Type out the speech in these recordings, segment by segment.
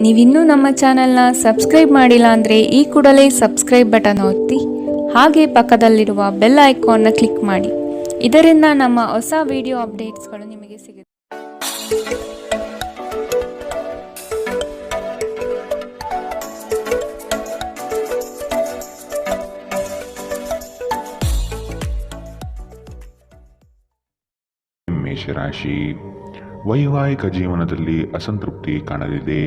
ನೀವಿನ್ನೂ ನಮ್ಮ ಚಾನೆಲ್ನ ಸಬ್ಸ್ಕ್ರೈಬ್ ಮಾಡಿಲ್ಲ ಅಂದರೆ ಈ ಕೂಡಲೇ ಸಬ್ಸ್ಕ್ರೈಬ್ ಬಟನ್ ಒತ್ತಿ ಹಾಗೆ ಪಕ್ಕದಲ್ಲಿರುವ ಬೆಲ್ ಐಕಾನ್ನ ಕ್ಲಿಕ್ ಮಾಡಿ. ಇದರಿಂದ ನಮ್ಮ ಹೊಸ ವಿಡಿಯೋ ಅಪ್ಡೇಟ್ಸ್ಗಳು ನಿಮಗೆ ಸಿಗುತ್ತೆ. ಮೇಷರಾಶಿ, ವೈವಾಹಿಕ ಜೀವನದಲ್ಲಿ ಅಸಂತೃಪ್ತಿ ಕಾಣಲಿದೆ.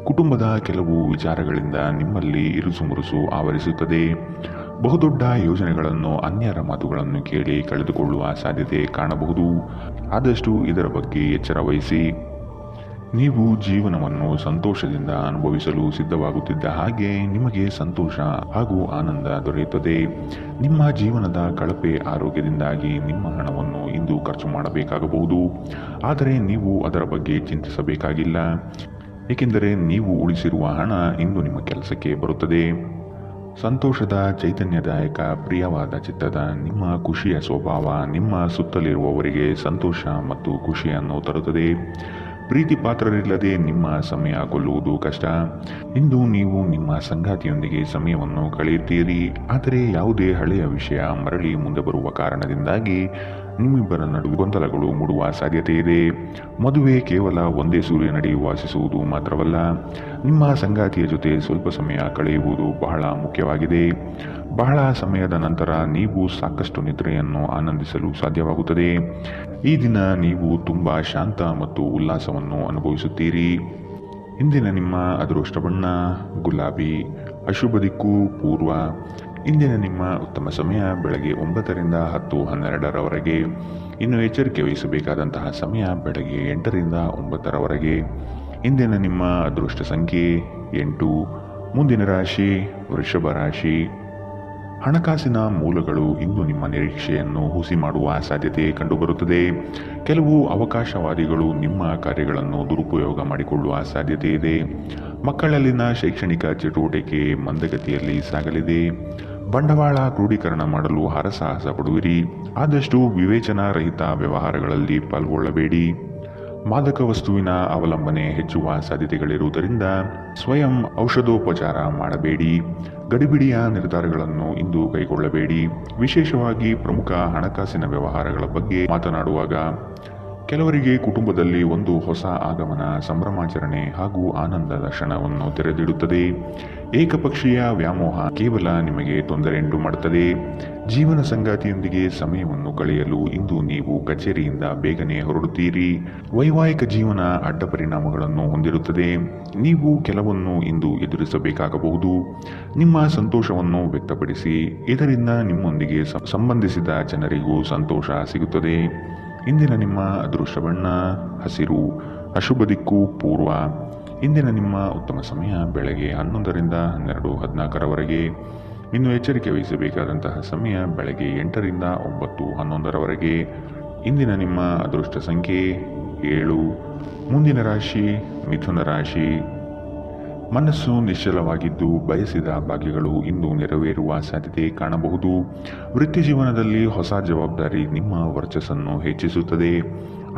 ಕುಟುಂಬದ ಕೆಲವು ವಿಚಾರಗಳಿಂದ ನಿಮ್ಮಲ್ಲಿ ಇರುಸುಮುರುಸು ಆವರಿಸುತ್ತದೆ. ಬಹುದೊಡ್ಡ ಯೋಜನೆಗಳನ್ನು ಅನ್ಯರ ಮಾತುಗಳನ್ನು ಕೇಳಿ ಕಳೆದುಕೊಳ್ಳುವ ಸಾಧ್ಯತೆ ಕಾಣಬಹುದು. ಆದಷ್ಟು ಇದರ ಬಗ್ಗೆ ಎಚ್ಚರ ವಹಿಸಿ. ನೀವು ಜೀವನವನ್ನು ಸಂತೋಷದಿಂದ ಅನುಭವಿಸಲು ಸಿದ್ಧವಾಗುತ್ತಿದ್ದ ಹಾಗೆ ನಿಮಗೆ ಸಂತೋಷ ಹಾಗೂ ಆನಂದ ದೊರೆಯುತ್ತದೆ. ನಿಮ್ಮ ಜೀವನದ ಕಳಪೆ ಆರೋಗ್ಯದಿಂದಾಗಿ ನಿಮ್ಮ ಹಣವನ್ನು ಇಂದು ಖರ್ಚು ಮಾಡಬೇಕಾಗಬಹುದು. ಆದರೆ ನೀವು ಅದರ ಬಗ್ಗೆ ಚಿಂತಿಸಬೇಕಾಗಿಲ್ಲ, ಏಕೆಂದರೆ ನೀವು ಉಳಿಸಿರುವ ಹಣ ಇಂದು ನಿಮ್ಮ ಕೆಲಸಕ್ಕೆ ಬರುತ್ತದೆ. ಸಂತೋಷದ ಚೈತನ್ಯದಾಯಕ ಪ್ರಿಯವಾದ ಚಿತ್ತದ ನಿಮ್ಮ ಖುಷಿಯ ಸ್ವಭಾವ ನಿಮ್ಮ ಸುತ್ತಲಿರುವವರಿಗೆ ಸಂತೋಷ ಮತ್ತು ಖುಷಿಯನ್ನು ತರುತ್ತದೆ. ಪ್ರೀತಿ ಪಾತ್ರರಿಲ್ಲದೆ ನಿಮ್ಮ ಸಮಯ ಕೊಲ್ಲುವುದು ಕಷ್ಟ. ಇಂದು ನೀವು ನಿಮ್ಮ ಸಂಗಾತಿಯೊಂದಿಗೆ ಸಮಯವನ್ನು ಕಳೆಯುತ್ತೀರಿ, ಆದರೆ ಯಾವುದೇ ಹಳೆಯ ವಿಷಯ ಮರಳಿ ಮುಂದೆ ಬರುವ ಕಾರಣದಿಂದಾಗಿ ನಿಮ್ಮಿಬ್ಬರ ನಡುವೆ ಗೊಂದಲಗಳು ಮೂಡುವ ಸಾಧ್ಯತೆ ಇದೆ. ಮದುವೆ ಕೇವಲ ಒಂದೇ ಸೂರ್ಯನಡಿ ವಾಸಿಸುವುದು ಮಾತ್ರವಲ್ಲ, ನಿಮ್ಮ ಸಂಗಾತಿಯ ಜೊತೆ ಸ್ವಲ್ಪ ಸಮಯ ಕಳೆಯುವುದು ಬಹಳ ಮುಖ್ಯವಾಗಿದೆ. ಬಹಳ ಸಮಯದ ನಂತರ ನೀವು ಸಾಕಷ್ಟು ನಿದ್ರೆಯನ್ನು ಆನಂದಿಸಲು ಸಾಧ್ಯವಾಗುತ್ತದೆ. ಈ ದಿನ ನೀವು ತುಂಬ ಶಾಂತ ಮತ್ತು ಉಲ್ಲಾಸವನ್ನು ಅನುಭವಿಸುತ್ತೀರಿ. ಇಂದಿನ ನಿಮ್ಮ ಅದೃಷ್ಟ ಬಣ್ಣ ಗುಲಾಬಿ, ಅಶುಭ ದಿಕ್ಕು ಪೂರ್ವ. ಇಂದಿನ ನಿಮ್ಮ ಉತ್ತಮ ಸಮಯ ಬೆಳಗ್ಗೆ 9ರಿಂದ 10:12ರವರೆಗೆ. ಇನ್ನು ಎಚ್ಚರಿಕೆ ವಹಿಸಬೇಕಾದಂತಹ ಸಮಯ ಬೆಳಗ್ಗೆ 8ರಿಂದ 9ರವರೆಗೆ. ಇಂದಿನ ನಿಮ್ಮ ಅದೃಷ್ಟ ಸಂಖ್ಯೆ 8. ಮುಂದಿನ ರಾಶಿ ವೃಷಭ ರಾಶಿ. ಹಣಕಾಸಿನ ಮೂಲಗಳು ಇಂದು ನಿಮ್ಮ ನಿರೀಕ್ಷೆಯನ್ನು ಹುಸಿ ಮಾಡುವ ಸಾಧ್ಯತೆ ಕಂಡುಬರುತ್ತದೆ. ಕೆಲವು ಅವಕಾಶವಾದಿಗಳು ನಿಮ್ಮ ಕಾರ್ಯಗಳನ್ನು ದುರುಪಯೋಗ ಮಾಡಿಕೊಳ್ಳುವ ಸಾಧ್ಯತೆ ಇದೆ. ಮಕ್ಕಳಲ್ಲಿನ ಶೈಕ್ಷಣಿಕ ಚಟುವಟಿಕೆ ಮಂದಗತಿಯಲ್ಲಿ ಸಾಗಲಿದೆ. ಬಂಡವಾಳ ಕ್ರೋಢೀಕರಣ ಮಾಡಲು ಹರಸಾಹಸ ಪಡುವಿರಿ. ಆದಷ್ಟು ವಿವೇಚನಾ ರಹಿತ ವ್ಯವಹಾರಗಳಲ್ಲಿ ಪಾಲ್ಗೊಳ್ಳಬೇಡಿ. ಮಾದಕ ವಸ್ತುವಿನ ಅವಲಂಬನೆ ಹೆಚ್ಚುವ ಸಾಧ್ಯತೆಗಳಿರುವುದರಿಂದ ಸ್ವಯಂ ಔಷಧೋಪಚಾರ ಮಾಡಬೇಡಿ. ಗಡಿಬಿಡಿಯ ನಿರ್ಧಾರಗಳನ್ನು ಇಂದು ಕೈಗೊಳ್ಳಬೇಡಿ. ವಿಶೇಷವಾಗಿ ಪ್ರಮುಖ ಹಣಕಾಸಿನ ವ್ಯವಹಾರಗಳ ಬಗ್ಗೆ ಮಾತನಾಡುವಾಗ ಕೆಲವರಿಗೆ ಕುಟುಂಬದಲ್ಲಿ ಒಂದು ಹೊಸ ಆಗಮನ, ಸಂಭ್ರಮಾಚರಣೆ ಹಾಗೂ ಆನಂದದ ಕ್ಷಣವನ್ನು ತೆರೆದಿಡುತ್ತದೆ. ಏಕಪಕ್ಷೀಯ ವ್ಯಾಮೋಹ ಕೇವಲ ನಿಮಗೆ ತೊಂದರೆಯುಂಟು ಮಾಡುತ್ತದೆ. ಜೀವನ ಸಂಗಾತಿಯೊಂದಿಗೆ ಸಮಯವನ್ನು ಕಳೆಯಲು ಇಂದು ನೀವು ಕಚೇರಿಯಿಂದ ಬೇಗನೆ ಹೊರಡುತ್ತೀರಿ. ವೈವಾಹಿಕ ಜೀವನ ಅಡ್ಡ ಪರಿಣಾಮಗಳನ್ನು ಹೊಂದಿರುತ್ತದೆ. ನೀವು ಕೆಲವನ್ನು ಇಂದು ಎದುರಿಸಬೇಕಾಗಬಹುದು. ನಿಮ್ಮ ಸಂತೋಷವನ್ನು ವ್ಯಕ್ತಪಡಿಸಿ, ಇದರಿಂದ ನಿಮ್ಮೊಂದಿಗೆ ಸಂಬಂಧಿಸಿದ ಜನರಿಗೂ ಸಂತೋಷ ಸಿಗುತ್ತದೆ. ಇಂದಿನ ನಿಮ್ಮ ಅದೃಷ್ಟ ಬಣ್ಣ ಹಸಿರು, ಅಶುಭ ದಿಕ್ಕು ಪೂರ್ವ. ಇಂದಿನ ನಿಮ್ಮ ಉತ್ತಮ ಸಮಯ ಬೆಳಗ್ಗೆ 11ರಿಂದ 12:14ರವರೆಗೆ. ಇನ್ನು ಎಚ್ಚರಿಕೆ ವಹಿಸಬೇಕಾದಂತಹ ಸಮಯ ಬೆಳಗ್ಗೆ 8ರಿಂದ 9:11ರವರೆಗೆ. ಇಂದಿನ ನಿಮ್ಮ ಅದೃಷ್ಟ ಸಂಖ್ಯೆ 7. ಮುಂದಿನ ರಾಶಿ ಮಿಥುನ ರಾಶಿ. ಮನಸ್ಸು ನಿಶ್ಚಲವಾಗಿದ್ದು ಬಯಸಿದ ಭಾಗ್ಯಗಳು ಇಂದು ನೆರವೇರುವ ಸಾಧ್ಯತೆ ಕಾಣಬಹುದು. ವೃತ್ತಿ ಜೀವನದಲ್ಲಿ ಹೊಸ ಜವಾಬ್ದಾರಿ ನಿಮ್ಮ ವರ್ಚಸ್ಸನ್ನು ಹೆಚ್ಚಿಸುತ್ತದೆ.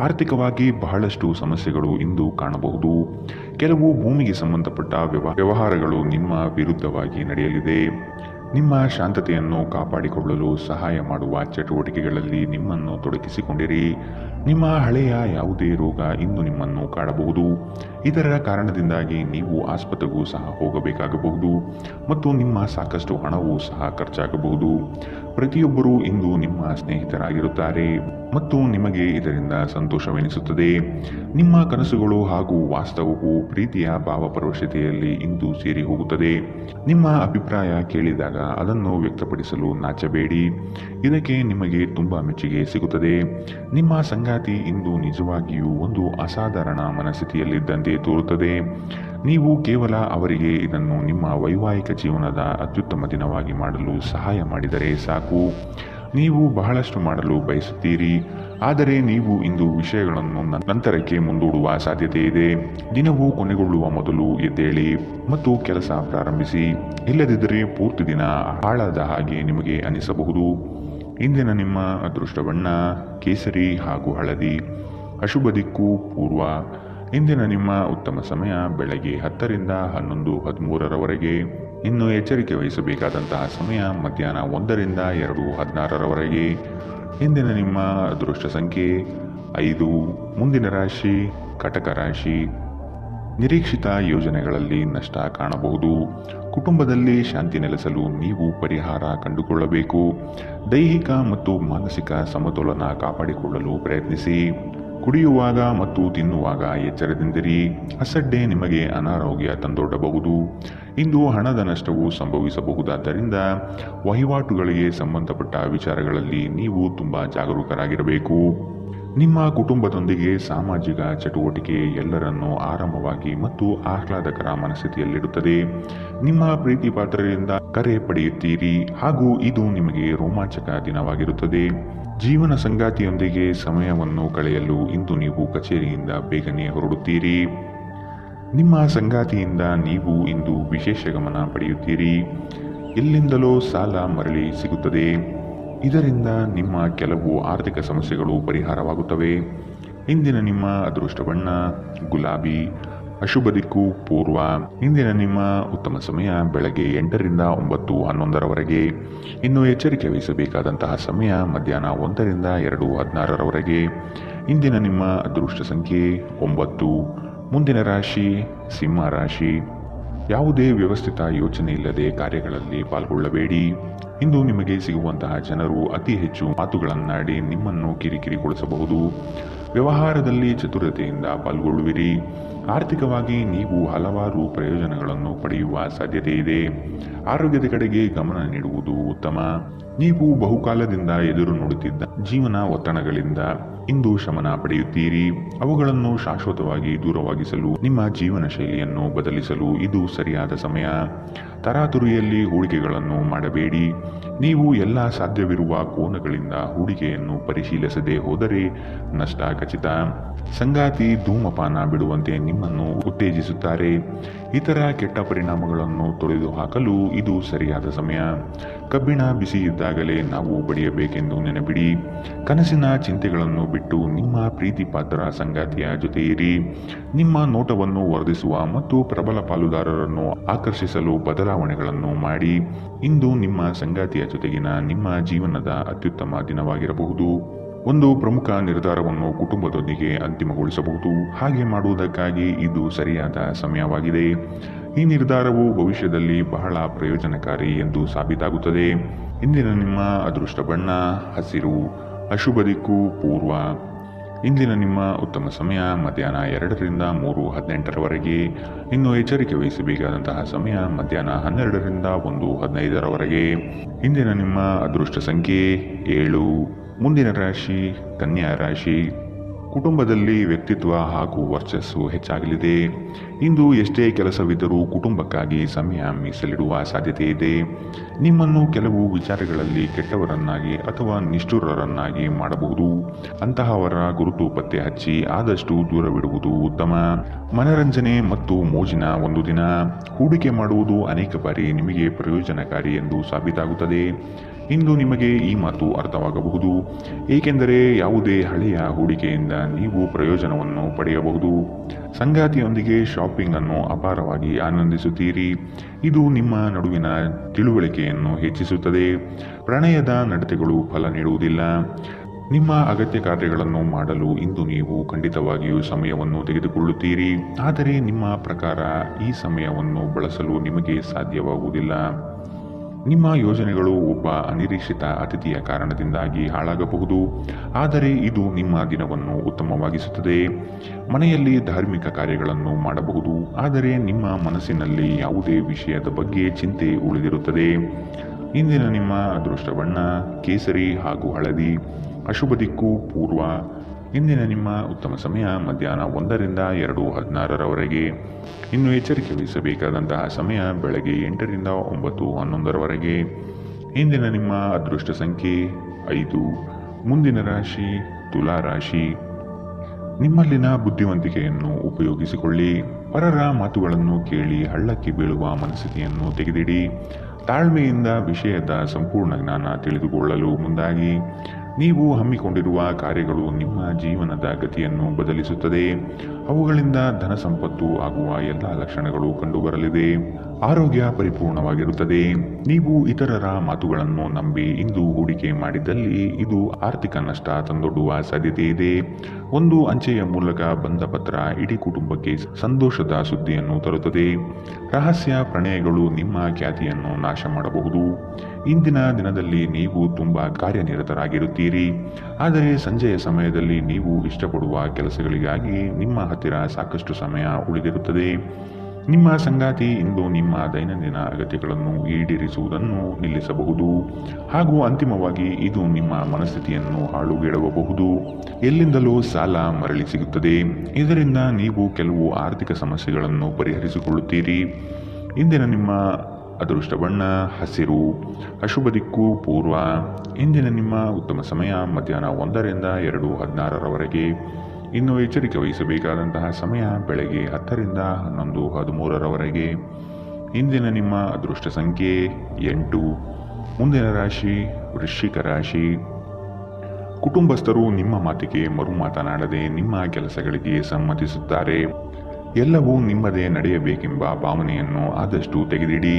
ಆರ್ಥಿಕವಾಗಿ ಬಹಳಷ್ಟು ಸಮಸ್ಯೆಗಳು ಇಂದು ಕಾಣಬಹುದು. ಕೆಲವು ಭೂಮಿಗೆ ಸಂಬಂಧಪಟ್ಟ ವ್ಯವಹಾರಗಳು ನಿಮ್ಮ ವಿರುದ್ಧವಾಗಿ ನಡೆಯಲಿದೆ. ನಿಮ್ಮ ಶಾಂತತೆಯನ್ನು ಕಾಪಾಡಿಕೊಳ್ಳಲು ಸಹಾಯ ಮಾಡುವ ಚಟುವಟಿಕೆಗಳಲ್ಲಿ ನಿಮ್ಮನ್ನು ತೊಡಗಿಸಿಕೊಂಡಿರಿ. ನಿಮ್ಮ ಹಳೆಯ ಯಾವುದೇ ರೋಗ ಇಂದು ನಿಮ್ಮನ್ನು ಕಾಡಬಹುದು. ಇದರ ಕಾರಣದಿಂದಾಗಿ ನೀವು ಆಸ್ಪತ್ರೆಗೂ ಸಹ ಹೋಗಬೇಕಾಗಬಹುದು ಮತ್ತು ನಿಮ್ಮ ಸಾಕಷ್ಟು ಹಣವೂ ಸಹ ಖರ್ಚಾಗಬಹುದು. ಪ್ರತಿಯೊಬ್ಬರೂ ಇಂದು ನಿಮ್ಮ ಸ್ನೇಹಿತರಾಗಿರುತ್ತಾರೆ ಮತ್ತು ನಿಮಗೆ ಇದರಿಂದ ಸಂತೋಷವೆನಿಸುತ್ತದೆ. ನಿಮ್ಮ ಕನಸುಗಳು ಹಾಗೂ ವಾಸ್ತವವು ಪ್ರೀತಿಯ ಭಾವಪರವಶತೆಯಲ್ಲಿ ಇಂದು ಸೇರಿ ಹೋಗುತ್ತದೆ. ನಿಮ್ಮ ಅಭಿಪ್ರಾಯ ಕೇಳಿದಾಗ ಅದನ್ನು ವ್ಯಕ್ತಪಡಿಸಲು ನಾಚಬೇಡಿ. ಇದಕ್ಕೆ ನಿಮಗೆ ತುಂಬ ಮೆಚ್ಚುಗೆ ಸಿಗುತ್ತದೆ. ನಿಮ್ಮ ಸಂಗಾತಿ ಇಂದು ನಿಜವಾಗಿಯೂ ಒಂದು ಅಸಾಧಾರಣ ಮನಸ್ಥಿತಿಯಲ್ಲಿದ್ದಂತೆ ತೋರುತ್ತದೆ. ನೀವು ಕೇವಲ ಅವರಿಗೆ ಇದನ್ನು ನಿಮ್ಮ ವೈವಾಹಿಕ ಜೀವನದ ಅತ್ಯುತ್ತಮ ದಿನವಾಗಿ ಮಾಡಲು ಸಹಾಯ ಮಾಡಿದರೆ ಸಾಕು. ನೀವು ಬಹಳಷ್ಟು ಮಾಡಲು ಬಯಸುತ್ತೀರಿ, ಆದರೆ ನೀವು ಇಂದು ವಿಷಯಗಳನ್ನು ನಂತರಕ್ಕೆ ಮುಂದೂಡುವ ಸಾಧ್ಯತೆ ಇದೆ. ದಿನವು ಕೊನೆಗೊಳ್ಳುವ ಮೊದಲು ಎದ್ದೇಳಿ ಮತ್ತು ಕೆಲಸ ಪ್ರಾರಂಭಿಸಿ. ಇಲ್ಲದಿದ್ದರೆ ಪೂರ್ತಿ ದಿನ ಹಾಳಾದ ಹಾಗೆ ನಿಮಗೆ ಅನಿಸಬಹುದು. ಇಂದಿನ ನಿಮ್ಮ ಅದೃಷ್ಟ ಬಣ್ಣ ಕೇಸರಿ ಹಾಗೂ ಹಳದಿ, ಅಶುಭ ದಿಕ್ಕು ಪೂರ್ವ. ಇಂದಿನ ನಿಮ್ಮ ಉತ್ತಮ ಸಮಯ ಬೆಳಗ್ಗೆ 10 ರಿಂದ 11:13ರವರೆಗೆ. ಇನ್ನು ಎಚ್ಚರಿಕೆ ವಹಿಸಬೇಕಾದಂತಹ ಸಮಯ ಮಧ್ಯಾಹ್ನ 1 ರಿಂದ 2:16ರವರೆಗೆ. ಇಂದಿನ ನಿಮ್ಮ ಅದೃಷ್ಟ ಸಂಖ್ಯೆ 5. ಮುಂದಿನ ರಾಶಿ ಕಟಕ ರಾಶಿ. ನಿರೀಕ್ಷಿತ ಯೋಜನೆಗಳಲ್ಲಿ ನಷ್ಟ ಕಾಣಬಹುದು. ಕುಟುಂಬದಲ್ಲಿ ಶಾಂತಿ ನೆಲೆಸಲು ನೀವು ಪರಿಹಾರ ಕಂಡುಕೊಳ್ಳಬೇಕು. ದೈಹಿಕ ಮತ್ತು ಮಾನಸಿಕ ಸಮತೋಲನ ಕಾಪಾಡಿಕೊಳ್ಳಲು ಪ್ರಯತ್ನಿಸಿ. ಕುಡಿಯುವಾಗ ಮತ್ತು ತಿನ್ನುವಾಗ ಎಚ್ಚರದಿಂದಿರಿ. ಅಸಡ್ಡೆ ನಿಮಗೆ ಅನಾರೋಗ್ಯ ತಂದೊಡ್ಡಬಹುದು. ಇಂದು ಹಣದ ನಷ್ಟವು ಸಂಭವಿಸಬಹುದಾದ್ದರಿಂದ ವಹಿವಾಟುಗಳಿಗೆ ಸಂಬಂಧಪಟ್ಟ ವಿಚಾರಗಳಲ್ಲಿ ನೀವು ತುಂಬ ಜಾಗರೂಕರಾಗಿರಬೇಕು. ನಿಮ್ಮ ಕುಟುಂಬದೊಂದಿಗೆ ಸಾಮಾಜಿಕ ಚಟುವಟಿಕೆ ಎಲ್ಲರನ್ನೂ ಆರಾಮವಾಗಿ ಮತ್ತು ಆಹ್ಲಾದಕರ ಮನಸ್ಥಿತಿಯಲ್ಲಿಡುತ್ತದೆ. ನಿಮ್ಮ ಪ್ರೀತಿ ಪಾತ್ರರಿಂದ ಕರೆ ಪಡೆಯುತ್ತೀರಿ ಹಾಗೂ ಇದು ನಿಮಗೆ ರೋಮಾಂಚಕ ದಿನವಾಗಿರುತ್ತದೆ. ಜೀವನ ಸಂಗಾತಿಯೊಂದಿಗೆ ಸಮಯವನ್ನು ಕಳೆಯಲು ಇಂದು ನೀವು ಕಚೇರಿಯಿಂದ ಬೇಗನೆ ಹೊರಡುತ್ತೀರಿ. ನಿಮ್ಮ ಸಂಗಾತಿಯಿಂದ ನೀವು ಇಂದು ವಿಶೇಷ ಗಮನ ಪಡೆಯುತ್ತೀರಿ. ಎಲ್ಲಿಂದಲೋ ಸಾಲ ಮರಳಿ ಸಿಗುತ್ತದೆ. ಇದರಿಂದ ನಿಮ್ಮ ಕೆಲವು ಆರ್ಥಿಕ ಸಮಸ್ಯೆಗಳು ಪರಿಹಾರವಾಗುತ್ತವೆ. ಇಂದಿನ ನಿಮ್ಮ ಅದೃಷ್ಟ ಬಣ್ಣ ಗುಲಾಬಿ. ಅಶುಭ ದಿಕ್ಕು ಪೂರ್ವ. ಇಂದಿನ ನಿಮ್ಮ ಉತ್ತಮ ಸಮಯ ಬೆಳಗ್ಗೆ 8 ರಿಂದ 9:11ರವರೆಗೆ. ಇನ್ನು ಎಚ್ಚರಿಕೆ ವಹಿಸಬೇಕಾದಂತಹ ಸಮಯ ಮಧ್ಯಾಹ್ನ 1 ರಿಂದ 2:16ರವರೆಗೆ. ಇಂದಿನ ನಿಮ್ಮ ಅದೃಷ್ಟ ಸಂಖ್ಯೆ 9. ಮುಂದಿನ ರಾಶಿ ಸಿಂಹ ರಾಶಿ. ಯಾವುದೇ ವ್ಯವಸ್ಥಿತ ಯೋಚನೆ ಇಲ್ಲದೆ ಕಾರ್ಯಗಳಲ್ಲಿ ಪಾಲ್ಗೊಳ್ಳಬೇಡಿ. ಇಂದು ನಿಮಗೆ ಸಿಗುವಂತಹ ಜನರು ಅತಿ ಹೆಚ್ಚು ಮಾತುಗಳನ್ನಾಡಿ ನಿಮ್ಮನ್ನು ಕಿರಿಕಿರಿಗೊಳಿಸಬಹುದು. ವ್ಯವಹಾರದಲ್ಲಿ ಚತುರತೆಯಿಂದ ಪಾಲ್ಗೊಳ್ಳುವಿರಿ. ಆರ್ಥಿಕವಾಗಿ ನೀವು ಹಲವಾರು ಪ್ರಯೋಜನಗಳನ್ನು ಪಡೆಯುವ ಸಾಧ್ಯತೆ ಇದೆ. ಆರೋಗ್ಯದ ಕಡೆಗೆ ಗಮನ ನೀಡುವುದು ಉತ್ತಮ. ನೀವು ಬಹುಕಾಲದಿಂದ ಎದುರು ನೋಡುತ್ತಿದ್ದ ಜೀವನ ಒತ್ತಡಗಳಿಂದ ಇಂದು ಶಮನ ಪಡೆಯುತ್ತೀರಿ. ಅವುಗಳನ್ನು ಶಾಶ್ವತವಾಗಿ ದೂರವಾಗಿಸಲು ನಿಮ್ಮ ಜೀವನ ಶೈಲಿಯನ್ನು ಬದಲಿಸಲು ಇದು ಸರಿಯಾದ ಸಮಯ. ತರಾತುರಿಯಲ್ಲಿ ಹೂಡಿಕೆಗಳನ್ನು ಮಾಡಬೇಡಿ. ನೀವು ಎಲ್ಲ ಸಾಧ್ಯವಿರುವ ಕೋನಗಳಿಂದ ಹೂಡಿಕೆಯನ್ನು ಪರಿಶೀಲಿಸದೆ ಹೋದರೆ ನಷ್ಟ ಖಚಿತ. ಸಂಗಾತಿ ಧೂಮಪಾನ ಬಿಡುವಂತೆ ನಿಮ್ಮನ್ನು ಉತ್ತೇಜಿಸುತ್ತಾರೆ. ಇತರ ಕೆಟ್ಟ ಪರಿಣಾಮಗಳನ್ನು ತೊಡೆದುಹಾಕಲು ಇದು ಸರಿಯಾದ ಸಮಯ. ಕಬ್ಬಿಣ ಬಿಸಿ ಇದ್ದಾಗಲೇ ನಾವು ಬಡಿಯಬೇಕೆಂದು ನೆನಪಿಡಿ. ಕನಸಿನ ಚಿಂತೆಗಳನ್ನು ಬಿಟ್ಟು ನಿಮ್ಮ ಪ್ರೀತಿ ಪಾತ್ರ ಸಂಗಾತಿಯ ಜೊತೆ ಇರಿ. ನಿಮ್ಮ ನೋಟವನ್ನು ವರ್ಧಿಸುವ ಮತ್ತು ಪ್ರಬಲ ಪಾಲುದಾರರನ್ನು ಆಕರ್ಷಿಸಲು ಬದಲಾವಣೆಗಳನ್ನು ಮಾಡಿ. ಇಂದು ನಿಮ್ಮ ಸಂಗಾತಿಯ ಜೊತೆಗಿನ ನಿಮ್ಮ ಜೀವನದ ಅತ್ಯುತ್ತಮ ದಿನವಾಗಿರಬಹುದು. ಒಂದು ಪ್ರಮುಖ ನಿರ್ಧಾರವನ್ನು ಕುಟುಂಬದೊಂದಿಗೆ ಅಂತಿಮಗೊಳಿಸಬಹುದು. ಹಾಗೆ ಮಾಡುವುದಕ್ಕಾಗಿ ಇದು ಸರಿಯಾದ ಸಮಯವಾಗಿದೆ. ಈ ನಿರ್ಧಾರವು ಭವಿಷ್ಯದಲ್ಲಿ ಬಹಳ ಪ್ರಯೋಜನಕಾರಿ ಎಂದು ಸಾಬೀತಾಗುತ್ತದೆ. ಇಂದಿನ ನಿಮ್ಮ ಅದೃಷ್ಟ ಬಣ್ಣ ಹಸಿರು. ಅಶುಭ ದಿಕ್ಕು ಪೂರ್ವ. ಇಂದಿನ ನಿಮ್ಮ ಉತ್ತಮ ಸಮಯ ಮಧ್ಯಾಹ್ನ 2 ರಿಂದ 3:18ರವರೆಗೆ. ಇನ್ನು ಎಚ್ಚರಿಕೆ ವಹಿಸಬೇಕಾದಂತಹ ಸಮಯ ಮಧ್ಯಾಹ್ನ 12 ರಿಂದ 1:15ರವರೆಗೆ. ಇಂದಿನ ನಿಮ್ಮ ಅದೃಷ್ಟ ಸಂಖ್ಯೆ 7. ಮುಂದಿನ ರಾಶಿ ಕನ್ಯಾ ರಾಶಿ. ಕುಟುಂಬದಲ್ಲಿ ವ್ಯಕ್ತಿತ್ವ ಹಾಗೂ ವರ್ಚಸ್ಸು ಹೆಚ್ಚಾಗಲಿದೆ. ಇಂದು ಎಷ್ಟೇ ಕೆಲಸವಿದ್ದರೂ ಕುಟುಂಬಕ್ಕಾಗಿ ಸಮಯ ಮೀಸಲಿಡುವ ಸಾಧ್ಯತೆ ಇದೆ. ನಿಮ್ಮನ್ನು ಕೆಲವು ವಿಚಾರಗಳಲ್ಲಿ ಕೆಟ್ಟವರನ್ನಾಗಿ ಅಥವಾ ನಿಷ್ಠುರರನ್ನಾಗಿ ಮಾಡಬಹುದು. ಅಂತಹವರ ಗುರುತು ಪತ್ತೆ ಹಚ್ಚಿ ಆದಷ್ಟು ದೂರವಿಡುವುದು ಉತ್ತಮ. ಮನರಂಜನೆ ಮತ್ತು ಮೋಜಿನ ಒಂದು ದಿನ. ಹೂಡಿಕೆ ಮಾಡುವುದು ಅನೇಕ ಬಾರಿ ನಿಮಗೆ ಪ್ರಯೋಜನಕಾರಿ ಎಂದು ಸಾಬೀತಾಗುತ್ತದೆ. ಇಂದು ನಿಮಗೆ ಈ ಮಾತು ಅರ್ಥವಾಗಬಹುದು, ಏಕೆಂದರೆ ಯಾವುದೇ ಹಳೆಯ ಹೂಡಿಕೆಯಿಂದ ನೀವು ಪ್ರಯೋಜನವನ್ನು ಪಡೆಯಬಹುದು. ಸಂಗಾತಿಯೊಂದಿಗೆ ಶಾಪಿಂಗ್ ಅನ್ನು ಅಪಾರವಾಗಿ ಆನಂದಿಸುತ್ತೀರಿ. ಇದು ನಿಮ್ಮ ನಡುವಿನ ತಿಳುವಳಿಕೆಯನ್ನು ಹೆಚ್ಚಿಸುತ್ತದೆ. ಪ್ರಣಯದ ನಡತೆಗಳು ಫಲ ನೀಡುವುದಿಲ್ಲ. ನಿಮ್ಮ ಅಗತ್ಯ ಕಾರ್ಯಗಳನ್ನು ಮಾಡಲು ಇಂದು ನೀವು ಖಂಡಿತವಾಗಿಯೂ ಸಮಯವನ್ನು ತೆಗೆದುಕೊಳ್ಳುತ್ತೀರಿ. ಆದರೆ ನಿಮ್ಮ ಪ್ರಕಾರ ಈ ಸಮಯವನ್ನು ಬಳಸಲು ನಿಮಗೆ ಸಾಧ್ಯವಾಗುವುದಿಲ್ಲ. ನಿಮ್ಮ ಯೋಜನೆಗಳು ಒಬ್ಬ ಅನಿರೀಕ್ಷಿತ ಅತಿಥಿಯ ಕಾರಣದಿಂದಾಗಿ ಹಾಳಾಗಬಹುದು. ಆದರೆ ಇದು ನಿಮ್ಮ ದಿನವನ್ನು ಉತ್ತಮವಾಗಿಸುತ್ತದೆ. ಮನೆಯಲ್ಲಿ ಧಾರ್ಮಿಕ ಕಾರ್ಯಗಳನ್ನು ಮಾಡಬಹುದು. ಆದರೆ ನಿಮ್ಮ ಮನಸ್ಸಿನಲ್ಲಿ ಯಾವುದೇ ವಿಷಯದ ಬಗ್ಗೆ ಚಿಂತೆ ಉಳಿದಿರುತ್ತದೆ. ಇಂದಿನ ನಿಮ್ಮ ಅದೃಷ್ಟ ಬಣ್ಣ ಕೇಸರಿ ಹಾಗೂ ಹಳದಿ. ಅಶುಭ ದಿಕ್ಕು ಪೂರ್ವ. ಇಂದಿನ ನಿಮ್ಮ ಉತ್ತಮ ಸಮಯ ಮಧ್ಯಾಹ್ನ 1 ರಿಂದ 2:16ರವರೆಗೆ. ಇನ್ನು ಎಚ್ಚರಿಕೆ ವಹಿಸಬೇಕಾದಂತಹ ಸಮಯ ಬೆಳಗ್ಗೆ 8 ರಿಂದ 9:11ರವರೆಗೆ. ಇಂದಿನ ನಿಮ್ಮ ಅದೃಷ್ಟ ಸಂಖ್ಯೆ 5. ಮುಂದಿನ ರಾಶಿ ತುಲಾ ರಾಶಿ. ನಿಮ್ಮಲ್ಲಿನ ಬುದ್ಧಿವಂತಿಕೆಯನ್ನು ಉಪಯೋಗಿಸಿಕೊಳ್ಳಿ. ಪರರ ಮಾತುಗಳನ್ನು ಕೇಳಿ ಹಳ್ಳಕ್ಕೆ ಬೀಳುವ ಮನಸ್ಥಿತಿಯನ್ನು ತೆಗೆದಿಡಿ. ತಾಳ್ಮೆಯಿಂದ ವಿಷಯದ ಸಂಪೂರ್ಣ ಜ್ಞಾನ ತಿಳಿದುಕೊಳ್ಳಲು ಮುಂದಾಗಿ. ನೀವು ಹಮ್ಮಿಕೊಂಡಿರುವ ಕಾರ್ಯಗಳು ನಿಮ್ಮ ಜೀವನದ ಗತಿಯನ್ನು ಬದಲಿಸುತ್ತದೆ. ಅವುಗಳಿಂದ ಧನ ಸಂಪತ್ತು ಆಗುವ ಎಲ್ಲ ಲಕ್ಷಣಗಳು ಕಂಡುಬರಲಿದೆ. ಆರೋಗ್ಯ ಪರಿಪೂರ್ಣವಾಗಿರುತ್ತದೆ. ನೀವು ಇತರರ ಮಾತುಗಳನ್ನು ನಂಬಿ ಇಂದು ಹೂಡಿಕೆ ಮಾಡಿದ್ದಲ್ಲಿ ಇದು ಆರ್ಥಿಕ ನಷ್ಟ ತಂದೊಡ್ಡುವ ಸಾಧ್ಯತೆ ಇದೆ. ಒಂದು ಅಂಚೆಯ ಮೂಲಕ ಬಂದ ಪತ್ರ ಇಡೀ ಕುಟುಂಬಕ್ಕೆ ಸಂತೋಷದ ಸುದ್ದಿಯನ್ನು ತರುತ್ತದೆ. ರಹಸ್ಯ ಪ್ರಣಯಗಳು ನಿಮ್ಮ ಖ್ಯಾತಿಯನ್ನು ನಾಶ ಮಾಡಬಹುದು. ಇಂದಿನ ದಿನದಲ್ಲಿ ನೀವು ತುಂಬಾ ಕಾರ್ಯನಿರತರಾಗಿರುತ್ತೀರಿ, ಆದರೆ ಸಂಜೆಯ ಸಮಯದಲ್ಲಿ ನೀವು ಇಷ್ಟಪಡುವ ಕೆಲಸಗಳಿಗಾಗಿ ನಿಮ್ಮ ಹತ್ತಿರ ಸಾಕಷ್ಟು ಸಮಯ ಉಳಿದಿರುತ್ತದೆ. ನಿಮ್ಮ ಸಂಗಾತಿ ಇಂದು ನಿಮ್ಮ ದೈನಂದಿನ ಅಗತ್ಯಗಳನ್ನು ಈಡೇರಿಸುವುದನ್ನು ನಿಲ್ಲಿಸಬಹುದು ಹಾಗೂ ಅಂತಿಮವಾಗಿ ಇದು ನಿಮ್ಮ ಮನಸ್ಥಿತಿಯನ್ನು ಹಾಳುಗೆಡವಬಹುದು. ಎಲ್ಲಿಂದಲೂ ಸಾಲ ಮರಳಿ ಸಿಗುತ್ತದೆ. ಇದರಿಂದ ನೀವು ಕೆಲವು ಆರ್ಥಿಕ ಸಮಸ್ಯೆಗಳನ್ನು ಪರಿಹರಿಸಿಕೊಳ್ಳುತ್ತೀರಿ. ಇಂದಿನ ನಿಮ್ಮ ಅದೃಷ್ಟ ಬಣ್ಣ ಹಸಿರು, ಅಶುಭ ದಿಕ್ಕು ಪೂರ್ವ. ಇಂದಿನ ನಿಮ್ಮ ಉತ್ತಮ ಸಮಯ ಮಧ್ಯಾಹ್ನ 1 ರಿಂದ 2:16 ಇನ್ನು ಎಚ್ಚರಿಕೆ ವಹಿಸಬೇಕಾದಂತಹ ಸಮಯ ಬೆಳಗ್ಗೆ 10 ರಿಂದ 11:13 ಇಂದಿನ ನಿಮ್ಮ ಅದೃಷ್ಟ ಸಂಖ್ಯೆ 8. ಮುಂದಿನ ರಾಶಿ ವೃಶ್ಚಿಕ ರಾಶಿ. ಕುಟುಂಬಸ್ಥರು ನಿಮ್ಮ ಮಾತಿಗೆ ಮರು ಮಾತನಾಡದೆ ನಿಮ್ಮ ಕೆಲಸಗಳಿಗೆ ಸಮ್ಮತಿಸುತ್ತಾರೆ. ಎಲ್ಲವೂ ನಿಮ್ಮದೇ ನಡೆಯಬೇಕೆಂಬ ಭಾವನೆಯನ್ನು ಆದಷ್ಟು ತೆಗೆದಿಡಿ.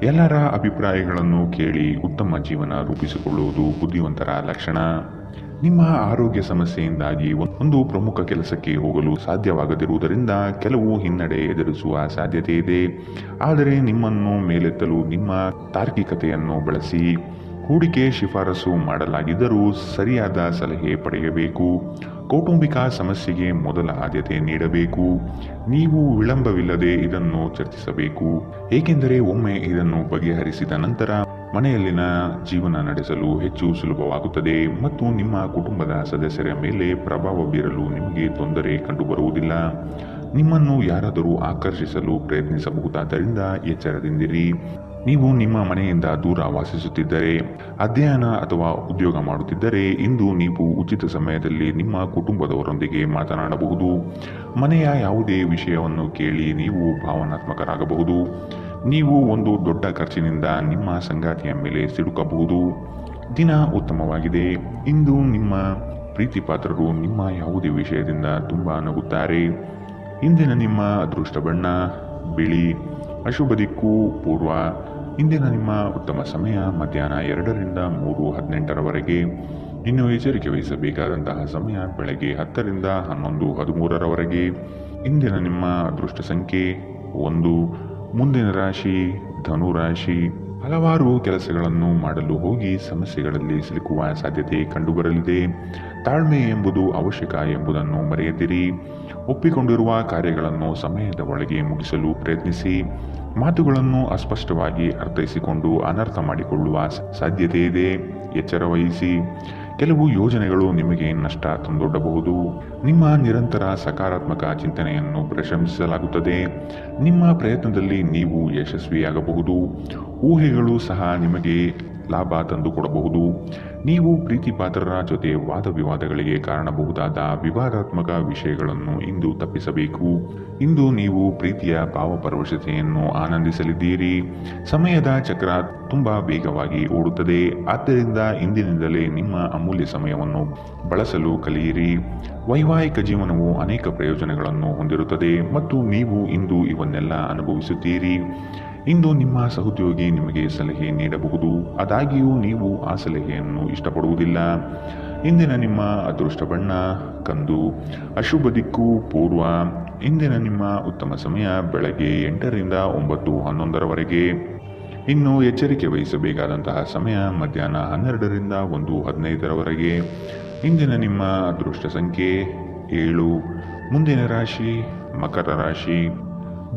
ಎಲ್ಲರ ಅಭಿಪ್ರಾಯಗಳನ್ನು ಕೇಳಿ ಉತ್ತಮ ಜೀವನ ರೂಪಿಸಿಕೊಳ್ಳುವುದು ಬುದ್ಧಿವಂತರ ಲಕ್ಷಣ. ನಿಮ್ಮ ಆರೋಗ್ಯ ಸಮಸ್ಯೆಯಿಂದಾಗಿ ಒಂದು ಪ್ರಮುಖ ಕೆಲಸಕ್ಕೆ ಹೋಗಲು ಸಾಧ್ಯವಾಗದಿರುವುದರಿಂದ ಕೆಲವು ಹಿನ್ನಡೆ ಎದುರಿಸುವ ಸಾಧ್ಯತೆ ಇದೆ. ಆದರೆ ನಿಮ್ಮನ್ನು ಮೇಲೆತ್ತಲು ನಿಮ್ಮ ತಾರ್ಕಿಕತೆಯನ್ನು ಬಳಸಿ. ಹೂಡಿಕೆ ಶಿಫಾರಸು ಮಾಡಲಾಗಿದ್ದರೂ ಸರಿಯಾದ ಸಲಹೆ ಪಡೆಯಬೇಕು. ಕೌಟುಂಬಿಕ ಸಮಸ್ಯೆಗೆ ಮೊದಲ ಆದ್ಯತೆ ನೀಡಬೇಕು. ನೀವು ವಿಳಂಬವಿಲ್ಲದೆ ಇದನ್ನು ಚರ್ಚಿಸಬೇಕು, ಏಕೆಂದರೆ ಒಮ್ಮೆ ಇದನ್ನು ಬಗೆಹರಿಸಿದ ನಂತರ ಮನೆಯಲ್ಲಿನ ಜೀವನ ನಡೆಸಲು ಹೆಚ್ಚು ಸುಲಭವಾಗುತ್ತದೆ ಮತ್ತು ನಿಮ್ಮ ಕುಟುಂಬದ ಸದಸ್ಯರ ಮೇಲೆ ಪ್ರಭಾವ ಬೀರಲು ನಿಮಗೆ ತೊಂದರೆ ಕಂಡುಬರುವುದಿಲ್ಲ. ನಿಮ್ಮನ್ನು ಯಾರಾದರೂ ಆಕರ್ಷಿಸಲು ಪ್ರಯತ್ನಿಸಬಹುದಾದ್ದರಿಂದ ಎಚ್ಚರದಿಂದಿರಿ. ನೀವು ನಿಮ್ಮ ಮನೆಯಿಂದ ದೂರ ವಾಸಿಸುತ್ತಿದ್ದರೆ, ಅಧ್ಯಯನ ಅಥವಾ ಉದ್ಯೋಗ ಮಾಡುತ್ತಿದ್ದರೆ ಇಂದು ನೀವು ಉಚಿತ ಸಮಯದಲ್ಲಿ ನಿಮ್ಮ ಕುಟುಂಬದವರೊಂದಿಗೆ ಮಾತನಾಡಬಹುದು. ಮನೆಯ ಯಾವುದೇ ವಿಷಯವನ್ನು ಕೇಳಿ ನೀವು ಭಾವನಾತ್ಮಕರಾಗಬಹುದು. ನೀವು ಒಂದು ದೊಡ್ಡ ಖರ್ಚಿನಿಂದ ನಿಮ್ಮ ಸಂಗಾತಿಯ ಮೇಲೆ ಸಿಡುಕಬಹುದು. ದಿನ ಉತ್ತಮವಾಗಿದೆ. ಇಂದು ನಿಮ್ಮ ಪ್ರೀತಿ ಪಾತ್ರರು ನಿಮ್ಮ ಯಾವುದೇ ವಿಷಯದಿಂದ ತುಂಬಾ ನಗುತ್ತಾರೆ. ಇಂದಿನ ನಿಮ್ಮ ಅದೃಷ್ಟ ಬಣ್ಣ ಬಿಳಿ, ಅಶುಭ ದಿಕ್ಕು ಪೂರ್ವ. ಇಂದಿನ ನಿಮ್ಮ ಉತ್ತಮ ಸಮಯ ಮಧ್ಯಾಹ್ನ 2 ರಿಂದ 3:18 ಇನ್ನು ಎಚ್ಚರಿಕೆ ವಹಿಸಬೇಕಾದಂತಹ ಸಮಯ ಬೆಳಗ್ಗೆ 10 ರಿಂದ 11:13 ಇಂದಿನ ನಿಮ್ಮ ಅದೃಷ್ಟ ಸಂಖ್ಯೆ 1. ಮುಂದಿನ ರಾಶಿ ಧನುರಾಶಿ. ಹಲವಾರು ಕೆಲಸಗಳನ್ನು ಮಾಡಲು ಹೋಗಿ ಸಮಸ್ಯೆಗಳಲ್ಲಿ ಸಿಲುಕುವ ಸಾಧ್ಯತೆ ಕಂಡುಬರಲಿದೆ. ತಾಳ್ಮೆ ಎಂಬುದು ಅವಶ್ಯಕ ಎಂಬುದನ್ನು ಮರೆಯದಿರಿ. ಒಪ್ಪಿಕೊಂಡಿರುವ ಕಾರ್ಯಗಳನ್ನು ಸಮಯದ ಒಳಗೆ ಮುಗಿಸಲು ಪ್ರಯತ್ನಿಸಿ. ಮಾತುಗಳನ್ನು ಅಸ್ಪಷ್ಟವಾಗಿ ಅರ್ಥೈಸಿಕೊಂಡು ಅನರ್ಥ ಮಾಡಿಕೊಳ್ಳುವ ಸಾಧ್ಯತೆ ಇದೆ. ಎಚ್ಚರ ವಹಿಸಿ. ಕೆಲವು ಯೋಜನೆಗಳು ನಿಮಗೆ ನಷ್ಟ ತಂದೊಡ್ಡಬಹುದು. ನಿಮ್ಮ ನಿರಂತರ ಸಕಾರಾತ್ಮಕ ಚಿಂತನೆಯನ್ನು ಪ್ರಶಂಸಿಸಲಾಗುತ್ತದೆ. ನಿಮ್ಮ ಪ್ರಯತ್ನದಲ್ಲಿ ನೀವು ಯಶಸ್ವಿಯಾಗಬಹುದು. ಊಹೆಗಳು ಸಹ ನಿಮಗೆ ಲಾಭ ತಂದುಕೊಡಬಹುದು. ನೀವು ಪ್ರೀತಿ ಪಾತ್ರರ ಜೊತೆ ವಾದ ವಿವಾದಗಳಿಗೆ ಕಾರಣಬಹುದಾದ ವಿವಾದಾತ್ಮಕ ವಿಷಯಗಳನ್ನು ಇಂದು ತಪ್ಪಿಸಬೇಕು. ಇಂದು ನೀವು ಪ್ರೀತಿಯ ಭಾವಪರವಶತೆಯನ್ನು ಆನಂದಿಸಲಿದ್ದೀರಿ. ಸಮಯದ ಚಕ್ರ ತುಂಬಾ ವೇಗವಾಗಿ ಓಡುತ್ತದೆ. ಆದ್ದರಿಂದ ಇಂದಿನಿಂದಲೇ ನಿಮ್ಮ ಅಮೂಲ್ಯ ಸಮಯವನ್ನು ಬಳಸಲು ಕಲಿಯಿರಿ. ವೈವಾಹಿಕ ಜೀವನವು ಅನೇಕ ಪ್ರಯೋಜನಗಳನ್ನು ಹೊಂದಿರುತ್ತದೆ ಮತ್ತು ನೀವು ಇಂದು ಇವನ್ನೆಲ್ಲ ಅನುಭವಿಸುತ್ತೀರಿ. ಇಂದು ನಿಮ್ಮ ಸಹೋದ್ಯೋಗಿ ನಿಮಗೆ ಸಲಹೆ ನೀಡಬಹುದು, ಆದಾಗ್ಯೂ ನೀವು ಆ ಸಲಹೆಯನ್ನು ಇಷ್ಟಪಡುವುದಿಲ್ಲ. ಇಂದಿನ ನಿಮ್ಮ ಅದೃಷ್ಟ ಬಣ್ಣ ಕಂದು, ಅಶುಭ ದಿಕ್ಕು ಪೂರ್ವ. ಇಂದಿನ ನಿಮ್ಮ ಉತ್ತಮ ಸಮಯ ಬೆಳಗ್ಗೆ 8 ರಿಂದ 9:11 ಇನ್ನು ಎಚ್ಚರಿಕೆ ವಹಿಸಬೇಕಾದಂತಹ ಸಮಯ ಮಧ್ಯಾಹ್ನ 12 ರಿಂದ 1:15 ಇಂದಿನ ನಿಮ್ಮ ಅದೃಷ್ಟ ಸಂಖ್ಯೆ 7. ಮುಂದಿನ ರಾಶಿ ಮಕರ ರಾಶಿ.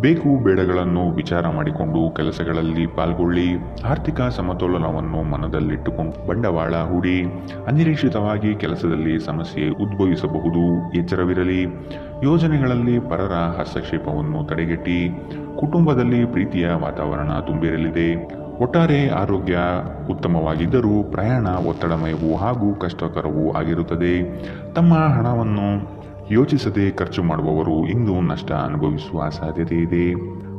ಬೇಕು ಬೇಡಗಳನ್ನು ವಿಚಾರ ಮಾಡಿಕೊಂಡು ಕೆಲಸಗಳಲ್ಲಿ ಪಾಲ್ಗೊಳ್ಳಿ. ಆರ್ಥಿಕ ಸಮತೋಲನವನ್ನು ಮನದಲ್ಲಿಟ್ಟುಕೊಂಡು ಬಂಡವಾಳ ಹೂಡಿ. ಅನಿರೀಕ್ಷಿತವಾಗಿ ಕೆಲಸದಲ್ಲಿ ಸಮಸ್ಯೆ ಉದ್ಭವಿಸಬಹುದು. ಎಚ್ಚರವಿರಲಿ. ಯೋಜನೆಗಳಲ್ಲಿ ಪರರ ಹಸ್ತಕ್ಷೇಪವನ್ನು ತಡೆಗಟ್ಟಿ. ಕುಟುಂಬದಲ್ಲಿ ಪ್ರೀತಿಯ ವಾತಾವರಣ ತುಂಬಿರಲಿದೆ. ಒಟ್ಟಾರೆ ಆರೋಗ್ಯ ಉತ್ತಮವಾಗಿದ್ದರೂ ಪ್ರಯಾಣ ಒತ್ತಡಮಯವೂ ಹಾಗೂ ಕಷ್ಟಕರವೂ ಆಗಿರುತ್ತದೆ. ತಮ್ಮ ಹಣವನ್ನು ಯೋಚಿಸದೆ ಖರ್ಚು ಮಾಡುವವರು ಇಂದು ನಷ್ಟ ಅನುಭವಿಸುವ ಸಾಧ್ಯತೆ ಇದೆ.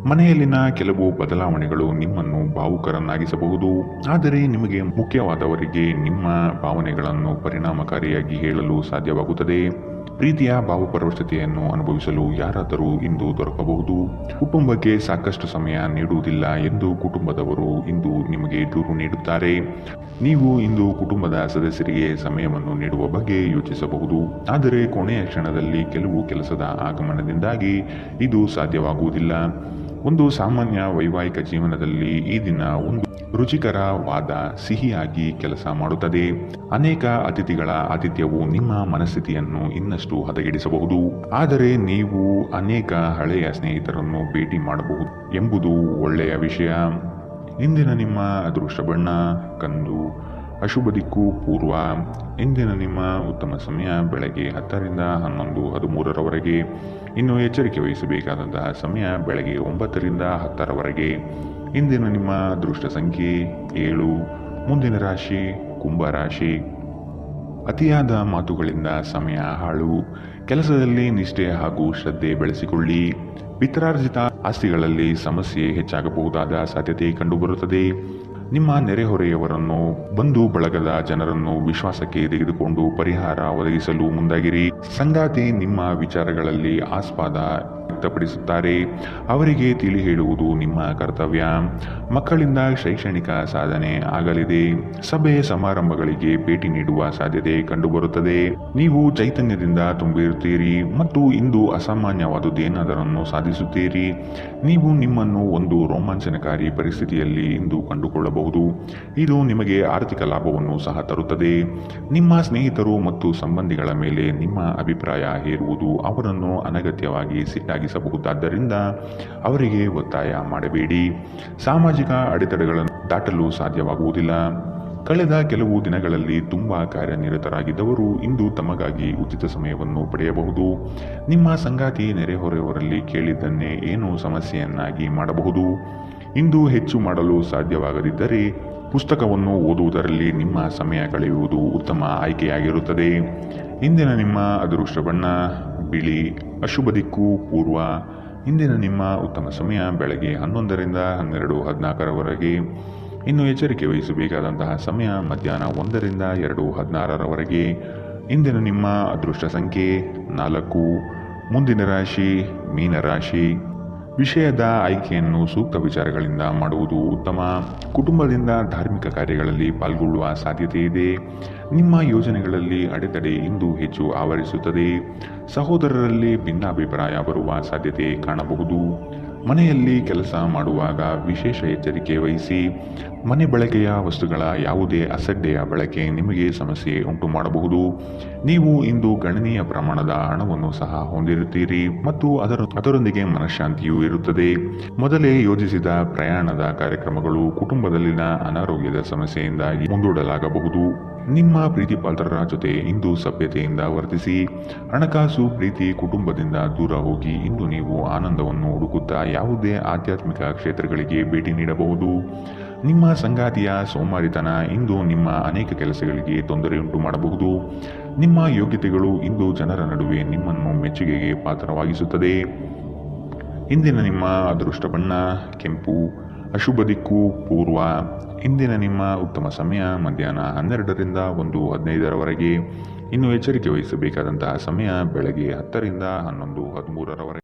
ಮನೆಯಲ್ಲಿನ ಕೆಲವು ಬದಲಾವಣೆಗಳು ನಿಮ್ಮನ್ನು ಭಾವುಕರನ್ನಾಗಿಸಬಹುದು. ಆದರೆ ನಿಮಗೆ ಮುಖ್ಯವಾದವರಿಗೆ ನಿಮ್ಮ ಭಾವನೆಗಳನ್ನು ಪರಿಣಾಮಕಾರಿಯಾಗಿ ಹೇಳಲು ಸಾಧ್ಯವಾಗುತ್ತದೆ. ಪ್ರೀತಿಯ ಭಾವಪರವಶತೆಯನ್ನು ಅನುಭವಿಸಲು ಯಾರಾದರೂ ಇಂದು ದೊರಕಬಹುದು. ಕುಟುಂಬಕ್ಕೆ ಸಾಕಷ್ಟು ಸಮಯ ನೀಡುವುದಿಲ್ಲ ಎಂದು ಕುಟುಂಬದವರು ಇಂದು ನಿಮಗೆ ದೂರು ನೀಡುತ್ತಾರೆ. ನೀವು ಇಂದು ಕುಟುಂಬದ ಸದಸ್ಯರಿಗೆ ಸಮಯವನ್ನು ನೀಡುವ ಬಗ್ಗೆ ಯೋಚಿಸಬಹುದು, ಆದರೆ ಕೊನೆಯ ಕ್ಷಣದಲ್ಲಿ ಕೆಲವು ಕೆಲಸದ ಆಗಮನದಿಂದಾಗಿ ಇದು ಸಾಧ್ಯವಾಗುವುದಿಲ್ಲ. ಒಂದು ಸಾಮಾನ್ಯ ವೈವಾಹಿಕ ಜೀವನದಲ್ಲಿ ಈ ದಿನ ಒಂದು ರುಚಿಕರವಾದ ಸಿಹಿಯಾಗಿ ಕೆಲಸ ಮಾಡುತ್ತದೆ. ಅನೇಕ ಅತಿಥಿಗಳ ಆತಿಥ್ಯವು ನಿಮ್ಮ ಮನಸ್ಥಿತಿಯನ್ನು ಇನ್ನಷ್ಟು ಹದಗೆಡಿಸಬಹುದು, ಆದರೆ ನೀವು ಅನೇಕ ಹಳೆಯ ಸ್ನೇಹಿತರನ್ನು ಭೇಟಿ ಮಾಡಬಹುದು ಎಂಬುದು ಒಳ್ಳೆಯ ವಿಷಯ. ಇಂದಿನ ನಿಮ್ಮ ಅದೃಷ್ಟ ಬಣ್ಣ ಕಂದು, ಅಶುಭ ದಿಕ್ಕು ಪೂರ್ವ. ಇಂದಿನ ನಿಮ್ಮ ಉತ್ತಮ ಸಮಯ ಬೆಳಗ್ಗೆ 10 ರಿಂದ 11, 13ರವರೆಗೆ. ಇನ್ನು ಎಚ್ಚರಿಕೆ ವಹಿಸಬೇಕಾದಂತಹ ಸಮಯ ಬೆಳಗ್ಗೆ 9 ರಿಂದ 10ರವರೆಗೆ. ಇಂದಿನ ನಿಮ್ಮ ಅದೃಷ್ಟ ಸಂಖ್ಯೆ 7. ಮುಂದಿನ ರಾಶಿ ಕುಂಭ ರಾಶಿ. ಅತಿಯಾದ ಮಾತುಗಳಿಂದ ಸಮಯ ಹಾಳು. ಕೆಲಸದಲ್ಲಿ ನಿಷ್ಠೆ ಹಾಗೂ ಶ್ರದ್ಧೆ ಬೆಳೆಸಿಕೊಳ್ಳಿ. ಪಿತ್ರಾರ್ಜಿತ ಆಸ್ತಿಗಳಲ್ಲಿ ಸಮಸ್ಯೆ ಹೆಚ್ಚಾಗಬಹುದಾದ ಸಾಧ್ಯತೆ ಕಂಡುಬರುತ್ತದೆ. ನಿಮ್ಮ ನೆರೆಹೊರೆಯವರನ್ನು, ಬಂಧು ಬಳಗದ ಜನರನ್ನು ವಿಶ್ವಾಸಕ್ಕೆ ತೆಗೆದುಕೊಂಡು ಪರಿಹಾರ ಒದಗಿಸಲು ಮುಂದಾಗಿರಿ. ಸಂಗಾತಿ ನಿಮ್ಮ ವಿಚಾರಗಳಲ್ಲಿ ಆಸ್ಪದ ವ್ಯಕ್ತಪಡಿಸುತ್ತಾರೆ. ಅವರಿಗೆ ತಿಳಿ ಹೇಳುವುದು ನಿಮ್ಮ ಕರ್ತವ್ಯ. ಮಕ್ಕಳಿಂದ ಶೈಕ್ಷಣಿಕ ಸಾಧನೆ ಆಗಲಿದೆ. ಸಭೆ ಸಮಾರಂಭಗಳಿಗೆ ಭೇಟಿ ನೀಡುವ ಸಾಧ್ಯತೆ ಕಂಡುಬರುತ್ತದೆ. ನೀವು ಚೈತನ್ಯದಿಂದ ತುಂಬಿರುತ್ತೀರಿ ಮತ್ತು ಇಂದು ಅಸಾಮಾನ್ಯವಾದುದೇನಾದರನ್ನು ಸಾಧಿಸುತ್ತೀರಿ. ನೀವು ನಿಮ್ಮನ್ನು ಒಂದು ರೋಮಾಂಚನಕಾರಿ ಪರಿಸ್ಥಿತಿಯಲ್ಲಿ ಇಂದು ಕಂಡುಕೊಳ್ಳಬಹುದು. ಇದು ನಿಮಗೆ ಆರ್ಥಿಕ ಲಾಭವನ್ನು ಸಹ ತರುತ್ತದೆ. ನಿಮ್ಮ ಸ್ನೇಹಿತರು ಮತ್ತು ಸಂಬಂಧಿಗಳ ಮೇಲೆ ನಿಮ್ಮ ಅಭಿಪ್ರಾಯ ಹೇರುವುದು ಅವರನ್ನು ಅನಗತ್ಯವಾಗಿ ಸಿಟ್ಟಾಗಿಸಬಹುದಾದ್ದರಿಂದ ಅವರಿಗೆ ಒತ್ತಾಯ ಮಾಡಬೇಡಿ. ಸಾಮಾಜಿಕ ಅಡೆತಡೆಗಳನ್ನು ದಾಟಲು ಸಾಧ್ಯವಾಗುವುದಿಲ್ಲ. ಕಳೆದ ಕೆಲವು ದಿನಗಳಲ್ಲಿ ತುಂಬಾ ಕಾರ್ಯನಿರತರಾಗಿದ್ದವರು ಇಂದು ತಮಗಾಗಿ ಉಚಿತ ಸಮಯವನ್ನು ಪಡೆಯಬಹುದು. ನಿಮ್ಮ ಸಂಗಾತಿ ನೆರೆಹೊರೆಯವರಲ್ಲಿ ಕೇಳಿದ್ದನ್ನೇ ಏನೋ ಸಮಸ್ಯೆಯನ್ನಾಗಿ ಮಾಡಬಹುದು. ಇಂದು ಹೆಚ್ಚು ಮಾಡಲು ಸಾಧ್ಯವಾಗದಿದ್ದರೆ ಪುಸ್ತಕವನ್ನು ಓದುವುದರಲ್ಲಿ ನಿಮ್ಮ ಸಮಯ ಕಳೆಯುವುದು ಉತ್ತಮ ಆಯ್ಕೆಯಾಗಿರುತ್ತದೆ. ಇಂದಿನ ನಿಮ್ಮ ಅದೃಷ್ಟ ಬಣ್ಣ ಬಿಳಿ, ಅಶುಭ ದಿಕ್ಕು ಪೂರ್ವ. ಇಂದಿನ ನಿಮ್ಮ ಉತ್ತಮ ಸಮಯ ಬೆಳಗ್ಗೆ 11 ರಿಂದ 12, 14ರವರೆಗೆ. ಇನ್ನು ಎಚ್ಚರಿಕೆ ವಹಿಸಬೇಕಾದಂತಹ ಸಮಯ ಮಧ್ಯಾಹ್ನ 1 ರಿಂದ 2, 16ರವರೆಗೆ. ಇಂದಿನ ನಿಮ್ಮ ಅದೃಷ್ಟ ಸಂಖ್ಯೆ 4. ಮುಂದಿನ ರಾಶಿ ಮೀನರಾಶಿ. ವಿಷಯದ ಆಯ್ಕೆಯನ್ನು ಸೂಕ್ತ ವಿಚಾರಗಳಿಂದ ಮಾಡುವುದು ಉತ್ತಮ. ಕುಟುಂಬದಿಂದ ಧಾರ್ಮಿಕ ಕಾರ್ಯಗಳಲ್ಲಿ ಪಾಲ್ಗೊಳ್ಳುವ ಸಾಧ್ಯತೆ ಇದೆ. ನಿಮ್ಮ ಯೋಜನೆಗಳಲ್ಲಿ ಅಡೆತಡೆ ಇಂದು ಹೆಚ್ಚು ಆವರಿಸುತ್ತದೆ. ಸಹೋದರರಲ್ಲಿ ಭಿನ್ನಾಭಿಪ್ರಾಯ ಬರುವ ಸಾಧ್ಯತೆ ಕಾಣಬಹುದು. ಮನೆಯಲ್ಲಿ ಕೆಲಸ ಮಾಡುವಾಗ ವಿಶೇಷ ಎಚ್ಚರಿಕೆ ವಹಿಸಿ. ಮನೆ ಬಳಕೆಯ ವಸ್ತುಗಳ ಯಾವುದೇ ಅಸಡ್ಡೆಯ ಬಳಕೆ ನಿಮಗೆ ಸಮಸ್ಯೆ ಉಂಟು ಮಾಡಬಹುದು. ನೀವು ಇಂದು ಗಣನೀಯ ಪ್ರಮಾಣದ ಹಣವನ್ನು ಸಹ ಹೊಂದಿರುತ್ತೀರಿ ಮತ್ತು ಅದರೊಂದಿಗೆ ಮನಃಶಾಂತಿಯೂ ಇರುತ್ತದೆ. ಮೊದಲೇ ಯೋಜಿಸಿದ ಪ್ರಯಾಣದ ಕಾರ್ಯಕ್ರಮಗಳು ಕುಟುಂಬದಲ್ಲಿನ ಅನಾರೋಗ್ಯದ ಸಮಸ್ಯೆಯಿಂದಾಗಿ ಮುಂದೂಡಲಾಗಬಹುದು. ನಿಮ್ಮ ಪ್ರೀತಿಪಾತ್ರರ ಜೊತೆ ಇಂದು ಸಭ್ಯತೆಯಿಂದ ವರ್ತಿಸಿ. ಹಣಕಾಸು ಪ್ರೀತಿ ಕುಟುಂಬದಿಂದ ದೂರ ಹೋಗಿ ಇಂದು ನೀವು ಆನಂದವನ್ನು ಹುಡುಕುತ್ತಾ ಯಾವುದೇ ಆಧ್ಯಾತ್ಮಿಕ ಕ್ಷೇತ್ರಗಳಿಗೆ ಭೇಟಿ ನೀಡಬಹುದು. ನಿಮ್ಮ ಸಂಗಾತಿಯ ಸೋಮಾರಿತನ ಇಂದು ನಿಮ್ಮ ಅನೇಕ ಕೆಲಸಗಳಿಗೆ ತೊಂದರೆಯುಂಟು ಮಾಡಬಹುದು. ನಿಮ್ಮ ಯೋಗ್ಯತೆಗಳು ಇಂದು ಜನರ ನಡುವೆ ನಿಮ್ಮನ್ನು ಮೆಚ್ಚುಗೆಗೆ ಪಾತ್ರವಾಗಿಸುತ್ತದೆ. ಇಂದಿನ ನಿಮ್ಮ ಅದೃಷ್ಟ ಬಣ್ಣ ಕೆಂಪು, ಅಶುಭ ದಿಕ್ಕು ಪೂರ್ವ. ಇಂದಿನ ನಿಮ್ಮ ಉತ್ತಮ ಸಮಯ ಮಧ್ಯಾಹ್ನ 12 ರಿಂದ 1, 15ರವರೆಗೆ. ಇನ್ನು ಎಚ್ಚರಿಕೆ ವಹಿಸಬೇಕಾದಂತಹ ಸಮಯ ಬೆಳಗ್ಗೆ 10 ರಿಂದ 11, 13ರವರೆಗೆ.